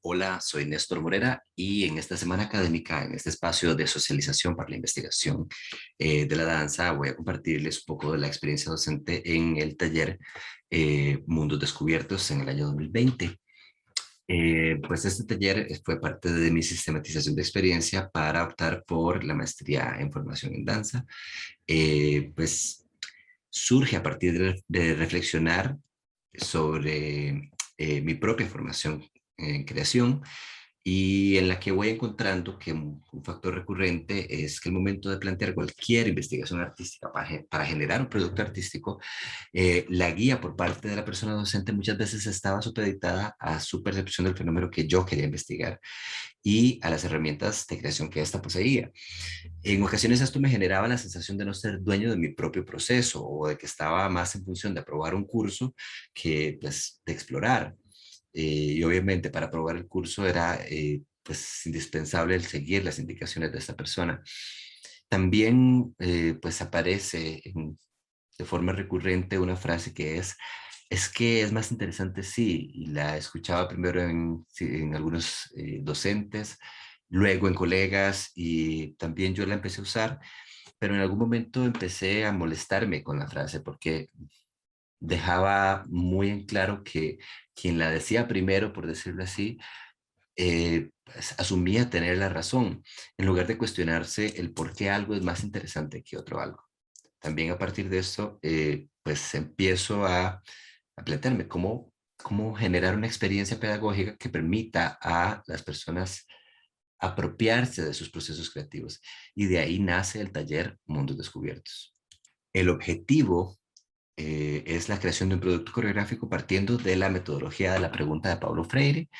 Hola, soy Néstor Morera y en esta semana académica, en este espacio de socialización para la investigación de la danza, voy a compartirles un poco de la experiencia docente en el taller Mundos Descubiertos en el año 2020. Pues este taller fue parte de mi sistematización de experiencia para optar por la maestría en formación en danza. Pues surge a partir de reflexionar sobre mi propia formación en creación y en la que voy encontrando que un factor recurrente es que el momento de plantear cualquier investigación artística para generar un producto artístico, la guía por parte de la persona docente muchas veces estaba supeditada a su percepción del fenómeno que yo quería investigar y a las herramientas de creación que ésta poseía. En ocasiones esto me generaba la sensación de no ser dueño de mi propio proceso o de que estaba más en función de aprobar un curso que pues, de explorar. Y obviamente para aprobar el curso era pues indispensable el seguir las indicaciones de esta persona. También pues aparece de forma recurrente una frase que es que es más interesante sí, y la escuchaba primero sí, en algunos docentes, luego en colegas y también yo la empecé a usar, pero en algún momento empecé a molestarme con la frase porque dejaba muy en claro que quien la decía primero, por decirlo así, pues, asumía tener la razón, en lugar de cuestionarse el por qué algo es más interesante que otro algo. También a partir de esto, pues empiezo a plantearme cómo generar una experiencia pedagógica que permita a las personas apropiarse de sus procesos creativos. Y de ahí nace el taller Mundos Descubiertos. El objetivo es la creación de un producto coreográfico partiendo de la metodología de la pregunta de Paulo Freire,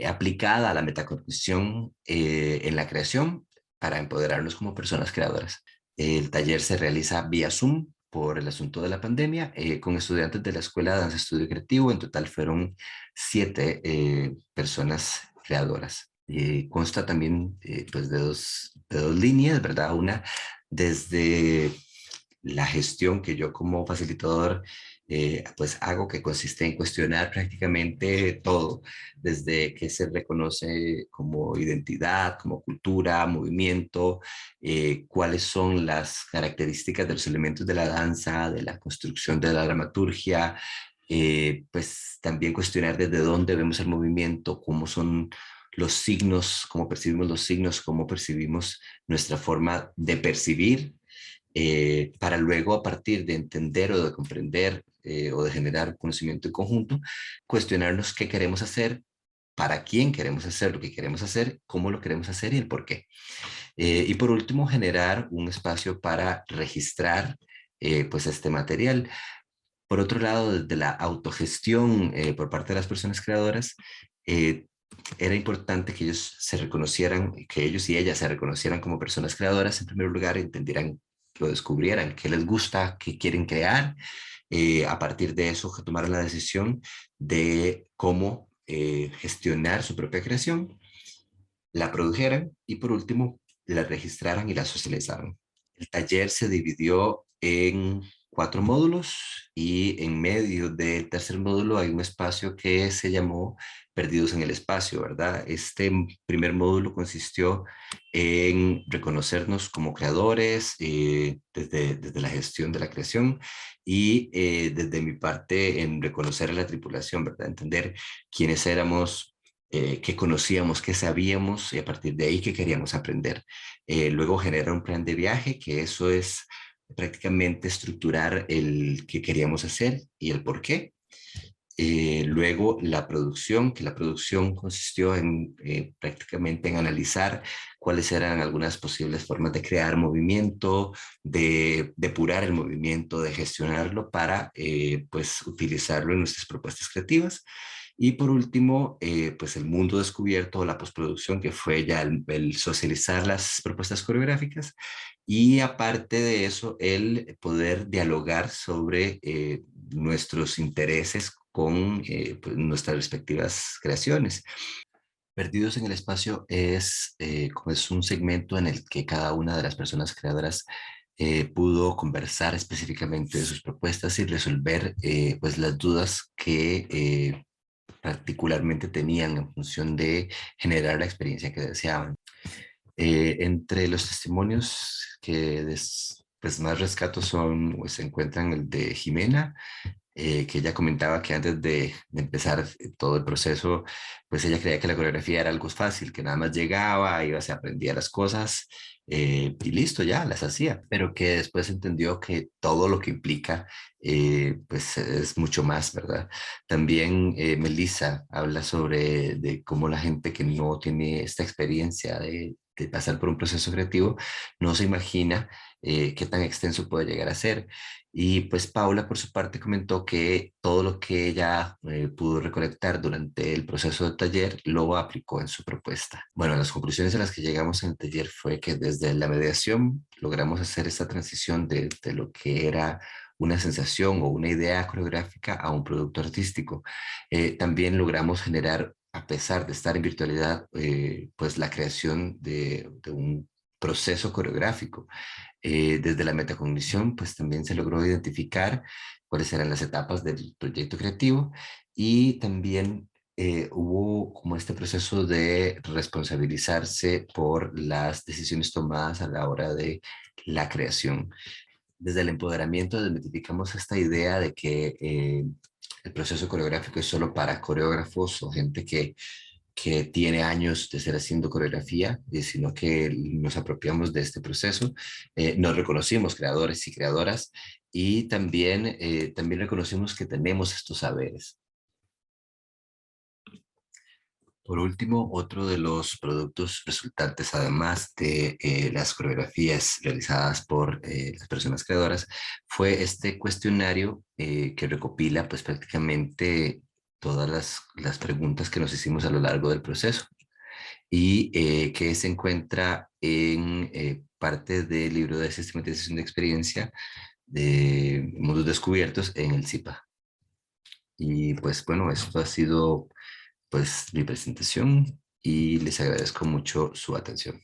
aplicada a la metacognición en la creación para empoderarnos como personas creadoras. El taller se realiza vía Zoom por el asunto de la pandemia, con estudiantes de la Escuela de Danza Estudio Creativo. En total fueron 7 personas creadoras. Consta también pues de dos líneas, ¿verdad? Una desde la gestión que yo como facilitador pues hago, que consiste en cuestionar prácticamente todo, desde qué se reconoce como identidad, como cultura, movimiento, cuáles son las características de los elementos de la danza, de la construcción de la dramaturgia, pues también cuestionar desde dónde vemos el movimiento, cómo son los signos, cómo percibimos los signos, cómo percibimos nuestra forma de percibir, para luego a partir de entender o de comprender o de generar conocimiento en conjunto, cuestionarnos qué queremos hacer, para quién queremos hacer lo que queremos hacer, cómo lo queremos hacer y el por qué. Y por último, generar un espacio para registrar pues este material. Por otro lado, desde la autogestión por parte de las personas creadoras, eh, era importante que ellos se reconocieran, que ellos y ellas se reconocieran como personas creadoras, en primer lugar, entendieran, lo descubrieran, qué les gusta, qué quieren crear, a partir de eso que tomaran la decisión de cómo gestionar su propia creación, la produjeran y por último la registraran y la socializaran. El taller se dividió en 4 módulos y en medio del tercer módulo hay un espacio que se llamó Perdidos en el Espacio, ¿verdad? Este primer módulo consistió en reconocernos como creadores desde la gestión de la creación y desde mi parte en reconocer a la tripulación, ¿verdad? Entender quiénes éramos, qué conocíamos, qué sabíamos y a partir de ahí qué queríamos aprender. Luego generar un plan de viaje, que eso es prácticamente estructurar el que queríamos hacer y el por qué. Luego la producción, que la producción consistió en prácticamente en analizar cuáles eran algunas posibles formas de crear movimiento, de depurar el movimiento, de gestionarlo para pues utilizarlo en nuestras propuestas creativas. Y por último, pues el mundo descubierto o la postproducción, que fue ya el socializar las propuestas coreográficas y aparte de eso, el poder dialogar sobre nuestros intereses con pues, nuestras respectivas creaciones. Perdidos en el Espacio como es un segmento en el que cada una de las personas creadoras pudo conversar específicamente de sus propuestas y resolver pues las dudas que particularmente tenían en función de generar la experiencia que deseaban. Entre los testimonios que pues más rescato son, pues, se encuentran el de Jimena, que ella comentaba que antes de empezar todo el proceso, pues ella creía que la coreografía era algo fácil, que nada más llegaba, iba, se aprendía las cosas y listo, ya las hacía, pero que después entendió que todo lo que implica, pues es mucho más, ¿verdad? También Melissa habla sobre de cómo la gente que no tiene esta experiencia de pasar por un proceso creativo no se imagina qué tan extenso puede llegar a ser. Y pues Paula, por su parte, comentó que todo lo que ella pudo recolectar durante el proceso de taller lo aplicó en su propuesta. Bueno, las conclusiones a las que llegamos en el taller fue que desde la mediación logramos hacer esta transición de lo que era una sensación o una idea coreográfica a un producto artístico. También logramos generar, a pesar de estar en virtualidad, pues la creación de un proceso coreográfico. Desde la metacognición, pues también se logró identificar cuáles eran las etapas del proyecto creativo y también hubo como este proceso de responsabilizarse por las decisiones tomadas a la hora de la creación. Desde el empoderamiento desmitificamos esta idea de que el proceso coreográfico es solo para coreógrafos o gente que tiene años de estar haciendo coreografía, sino que nos apropiamos de este proceso, nos reconocimos creadores y creadoras y también, también reconocimos que tenemos estos saberes. Por último, otro de los productos resultantes, además de las coreografías realizadas por las personas creadoras, fue este cuestionario que recopila pues prácticamente todas las preguntas que nos hicimos a lo largo del proceso y que se encuentra en parte del libro de sistematización de experiencia de Mundos Descubiertos en el CIPA. Y pues bueno, esto ha sido pues mi presentación y les agradezco mucho su atención.